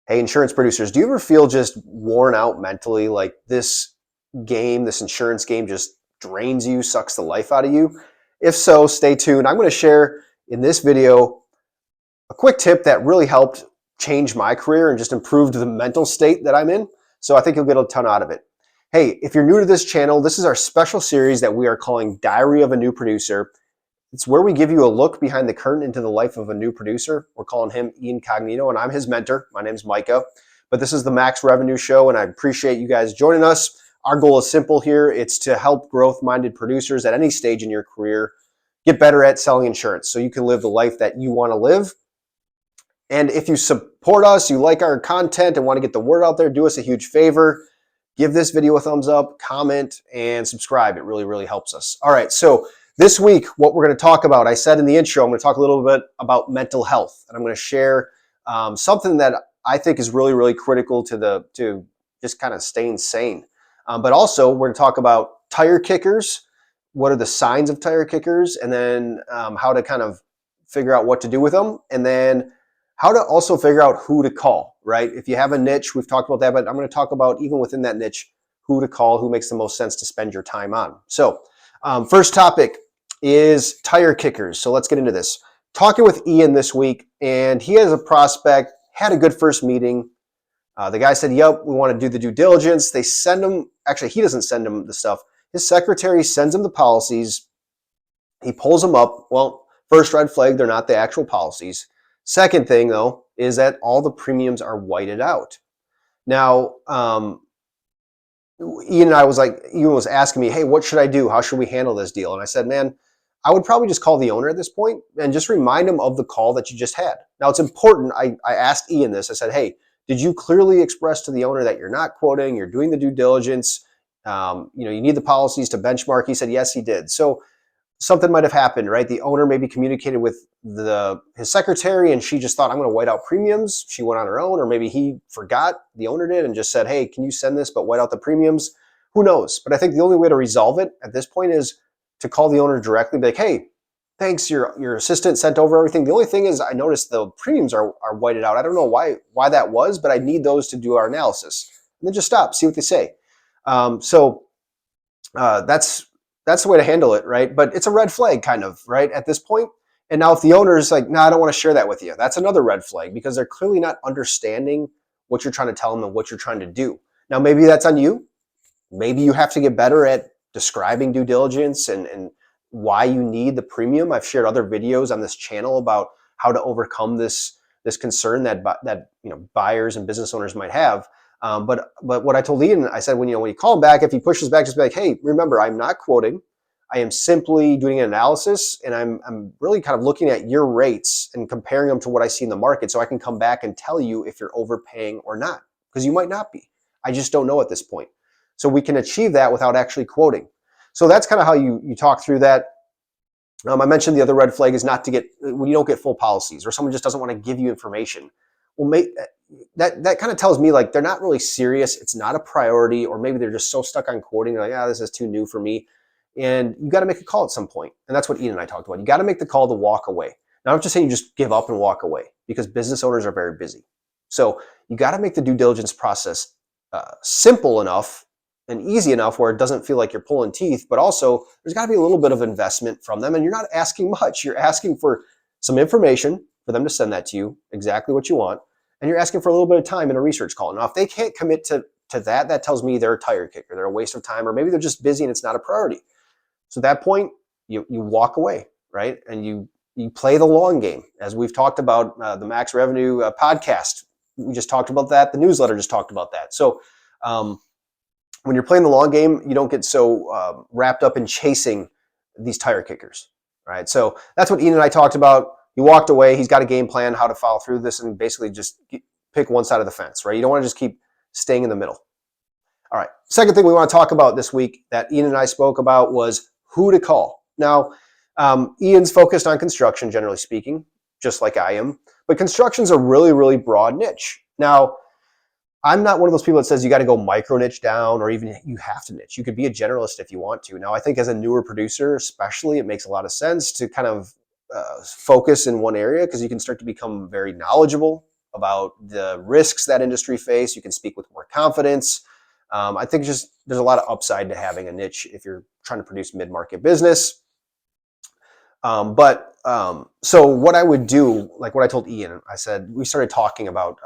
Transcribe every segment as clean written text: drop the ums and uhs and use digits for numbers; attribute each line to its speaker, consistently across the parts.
Speaker 1: Hey, insurance producers, do you ever feel just worn out mentally, like this game, this insurance game just drains you, sucks the life out of you? If so, stay tuned. I'm going to share in this video a quick tip that really helped change my career and just improved the mental state that I'm in. So I think you'll get a ton out of it. Hey, if you're new to this channel, this is our special series that we are calling Diary of a New Producer. It's where we give you a look behind the curtain into the life of a new producer. We're calling him Ian Cognito, and I'm his mentor. My name's Micah. But this is the Max Revenue Show, and I appreciate you guys joining us. Our goal is simple here. It's to help growth-minded producers at any stage in your career get better at selling insurance so you can live the life that you want to live. And if you support us, you like our content and want to get the word out there, do us a huge favor. Give this video a thumbs up, comment, and subscribe. It really, really helps us. All right, so this week, what we're going to talk about, I said in the intro, I'm going to talk a little bit about mental health, and I'm going to share something that I think is really, really critical to just kind of staying sane. But also, we're going to talk about tire kickers. What are the signs of tire kickers, and then how to kind of figure out what to do with them, and then how to also figure out who to call, right? If you have a niche, we've talked about that, but I'm going to talk about even within that niche, who to call, who makes the most sense to spend your time on. So first topic is tire kickers. So let's get into this. Talking with Ian this week, and he has a prospect, had a good first meeting. The guy said, yep, we want to do the due diligence. They send him, actually, he doesn't send him the stuff. His secretary sends him the policies. He pulls them up. Well, first red flag, they're not the actual policies. Second thing, though, is that all the premiums are whited out. Now, Ian and I was like, Ian was asking me, hey, what should I do? How should we handle this deal? And I said, man, I would probably just call the owner at this point and just remind him of the call that you just had. Now, it's important. I asked Ian this. I said, hey, did you clearly express to the owner that you're not quoting, you're doing the due diligence, you need the policies to benchmark? He said, yes, he did. So something might have happened, right? The owner maybe communicated with his secretary and she just thought, I'm going to white out premiums. She went on her own, or maybe he forgot, the owner did, and just said, hey, can you send this but white out the premiums? Who knows? But I think the only way to resolve it at this point is to call the owner directly, be like, hey, thanks, your assistant sent over everything. The only thing is I noticed the premiums are whited out. I don't know why that was, but I need those to do our analysis. And then just stop, see what they say. That's the way to handle it, right? But it's a red flag kind of, right, at this point. And now if the owner is like, no, I don't want to share that with you, that's another red flag because they're clearly not understanding what you're trying to tell them and what you're trying to do. Now, maybe that's on you. Maybe you have to get better at describing due diligence and why you need the premium. I've shared other videos on this channel about how to overcome this concern that buyers and business owners might have. But what I told Ian, I said, when you call him back, if he pushes back, just be like, hey, remember, I'm not quoting. I am simply doing an analysis, and I'm really kind of looking at your rates and comparing them to what I see in the market so I can come back and tell you if you're overpaying or not, because you might not be. I just don't know at this point. So we can achieve that without actually quoting. So that's kind of how you talk through that. I mentioned the other red flag is not to get, when you don't get full policies or someone just doesn't want to give you information. Well, that kind of tells me like they're not really serious. It's not a priority, or maybe they're just so stuck on quoting. They're like, this is too new for me. And you got to make a call at some point. And that's what Ian and I talked about. You got to make the call to walk away. Now, I'm just saying you just give up and walk away, because business owners are very busy. So you got to make the due diligence process simple enough and easy enough where it doesn't feel like you're pulling teeth, but also there's got to be a little bit of investment from them. And you're not asking much. You're asking for some information for them to send that to you, exactly what you want. And you're asking for a little bit of time in a research call. Now, if they can't commit to that, that tells me they're a tire kicker. They're a waste of time, or maybe they're just busy and it's not a priority. So at that point, you walk away, right? And you play the long game. As we've talked about the Max Revenue podcast, we just talked about that. The newsletter just talked about that. So when you're playing the long game, you don't get so wrapped up in chasing these tire kickers, right? So that's what Ian and I talked about. He walked away. He's got a game plan how to follow through this and basically just pick one side of the fence, right? You don't want to just keep staying in the middle. All right. Second thing we want to talk about this week that Ian and I spoke about was who to call. Now, Ian's focused on construction, generally speaking, just like I am, but construction's a really, really broad niche. Now, I'm not one of those people that says you got to go micro niche down, or even you have to niche. You could be a generalist if you want to. Now, I think as a newer producer, especially, it makes a lot of sense to kind of focus in one area, because you can start to become very knowledgeable about the risks that industry face. You can speak with more confidence. I think just there's a lot of upside to having a niche if you're trying to produce mid-market business. So what I would do, like what I told Ian, I said, we started talking about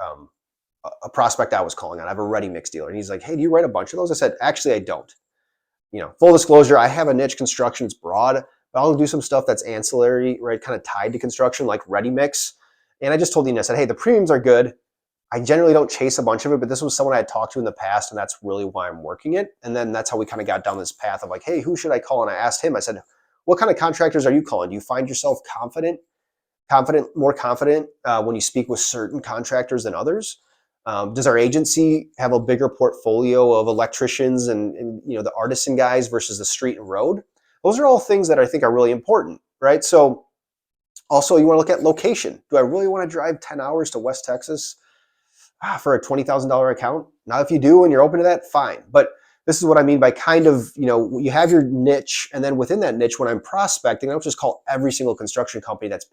Speaker 1: a prospect I was calling on. I have a ready mix dealer. And he's like, hey, do you write a bunch of those? I said, actually, I don't. Full disclosure, I have a niche. Construction. It's broad, but I'll do some stuff that's ancillary, right? Kind of tied to construction, like ready mix. And I just told Ian, I said, hey, the premiums are good. I generally don't chase a bunch of it, but this was someone I had talked to in the past, and that's really why I'm working it. And then that's how we kind of got down this path of like, hey, who should I call? And I asked him, I said, what kind of contractors are you calling? Do you find yourself more confident when you speak with certain contractors than others? Does our agency have a bigger portfolio of electricians and the artisan guys versus the street and road? Those are all things that I think are really important, right? So also you want to look at location. Do I really want to drive 10 hours to West Texas for a $20,000 account? Now, if you do and you're open to that, fine. But this is what I mean by kind of, you have your niche, and then within that niche, when I'm prospecting, I don't just call every single construction company that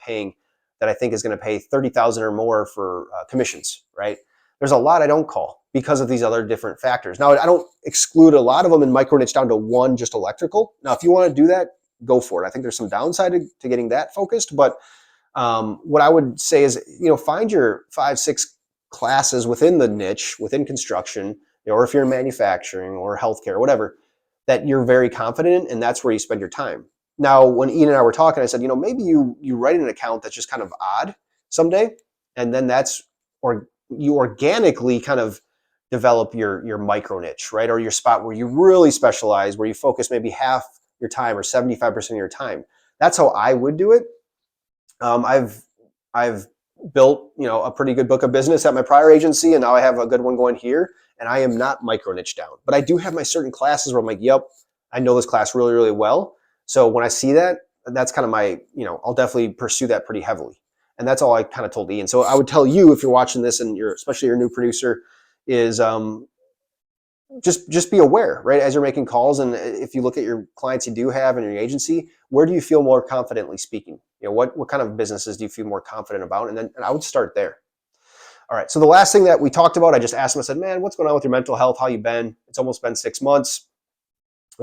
Speaker 1: I think is going to pay $30,000 or more for commissions, right? There's a lot I don't call because of these other different factors. Now, I don't exclude a lot of them and micro niche down to one, just electrical. Now, if you want to do that, go for it. I think there's some downside to getting that focused, but what I would say is, find your 5-6 classes within the niche, within construction, or if you're in manufacturing or healthcare or whatever, that you're very confident in, and that's where you spend your time. Now, when Ian and I were talking, I said, maybe you write an account that's just kind of odd someday, and then you organically kind of develop your micro niche, right? Or your spot where you really specialize, where you focus maybe half your time or 75% of your time. That's how I would do it. I've built, a pretty good book of business at my prior agency, and now I have a good one going here, and I am not micro niche down. But I do have my certain classes where I'm like, yep, I know this class really, really well. So when I see that, that's kind of my, I'll definitely pursue that pretty heavily. And that's all I kind of told Ian. So I would tell you, if you're watching this and especially you're a new producer, is just be aware, right? As you're making calls, and if you look at your clients you do have in your agency, where do you feel more confidently speaking? What kind of businesses do you feel more confident about? And I would start there. All right. So the last thing that we talked about, I just asked him, I said, man, what's going on with your mental health? How you been? It's almost been 6 months.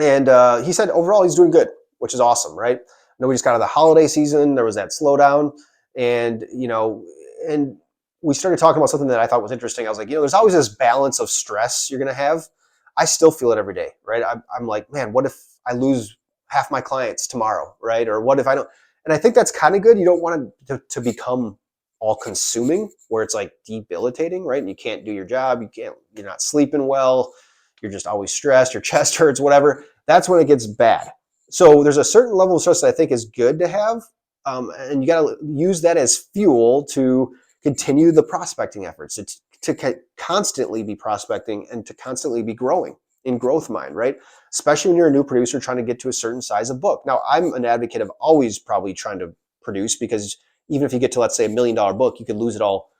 Speaker 1: And he said overall he's doing good, which is awesome, right? I know we just got out of the holiday season. There was that slowdown, and and we started talking about something that I thought was interesting. I was like, there's always this balance of stress you're going to have. I still feel it every day, right? I'm like, man, what if I lose half my clients tomorrow, right? Or what if I don't? And I think that's kind of good. You don't want to become all consuming where it's like debilitating, right? And you can't do your job. You're not sleeping well. You're just always stressed. Your chest hurts, whatever. That's when it gets bad. So there's a certain level of stress that I think is good to have. And you got to use that as fuel to continue the prospecting efforts, to constantly be prospecting and to constantly be growing in growth mind, right? Especially when you're a new producer trying to get to a certain size of book. Now, I'm an advocate of always probably trying to produce, because even if you get to, let's say, $1 million book, you could lose it all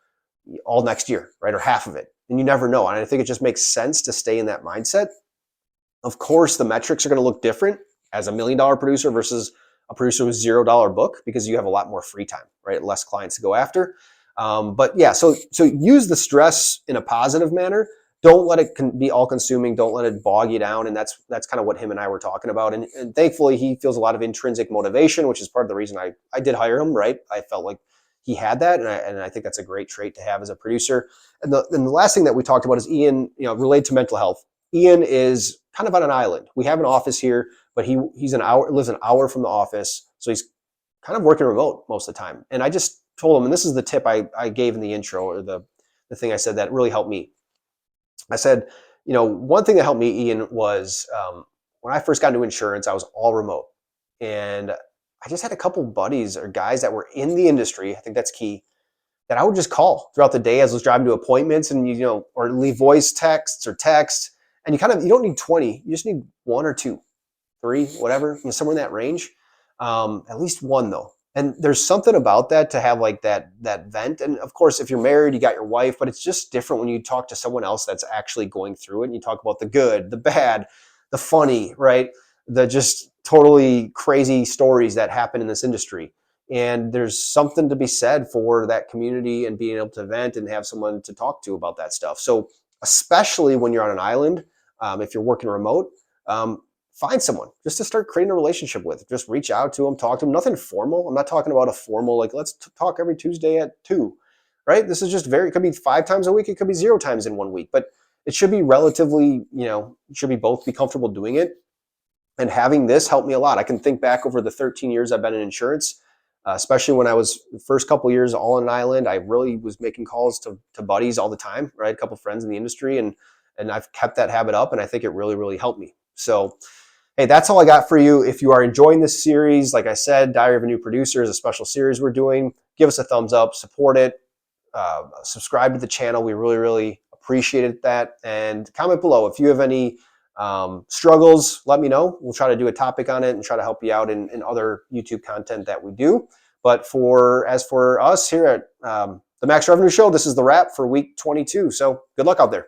Speaker 1: next year, right? Or half of it. And you never know. And I think it just makes sense to stay in that mindset. Of course, the metrics are going to look different as a $1 million producer versus a producer with $0 book, because you have a lot more free time, right? Less clients to go after. But yeah, so use the stress in a positive manner. Don't let it be all consuming. Don't let it bog you down. And that's kind of what him and I were talking about. And thankfully he feels a lot of intrinsic motivation, which is part of the reason I did hire him, right? I felt like he had that. And I think that's a great trait to have as a producer. And the last thing that we talked about is Ian, related to mental health. Ian is kind of on an island. We have an office here, but lives an hour from the office. So he's kind of working remote most of the time. And I just told him, and this is the tip I gave in the intro, or the thing I said that really helped me. I said, one thing that helped me, Ian, was when I first got into insurance, I was all remote. And I just had a couple buddies or guys that were in the industry, I think that's key, that I would just call throughout the day as I was driving to appointments, and, or leave voice texts or text. And you don't need 20, you just need 1 or 2, 3, whatever, somewhere in that range. At least one though. And there's something about that, to have like that vent. And of course, if you're married, you got your wife, but it's just different when you talk to someone else that's actually going through it, and you talk about the good, the bad, the funny, right? The just totally crazy stories that happen in this industry. And there's something to be said for that community and being able to vent and have someone to talk to about that stuff. So especially when you're on an island, if you're working remote, find someone just to start creating a relationship with. Just reach out to them, talk to them. Nothing formal. I'm not talking about a formal, like, let's talk every Tuesday at 2, right? This is just it could be 5 times a week. It could be 0 times in 1 week, but it should be relatively, should be both be comfortable doing it. And having this helped me a lot. I can think back over the 13 years I've been in insurance, especially when I was the first couple of years all on an island. I really was making calls to buddies all the time, right? A couple of friends in the industry, and I've kept that habit up, and I think it really, really helped me. So, hey, that's all I got for you. If you are enjoying this series, like I said, Diary of a New Producer is a special series we're doing. Give us a thumbs up, support it, subscribe to the channel. We really, really appreciate that. And comment below if you have any struggles. Let me know. We'll try to do a topic on it and try to help you out in other YouTube content that we do. But as for us here at the Max Revenue Show, this is the wrap for week 22. So good luck out there.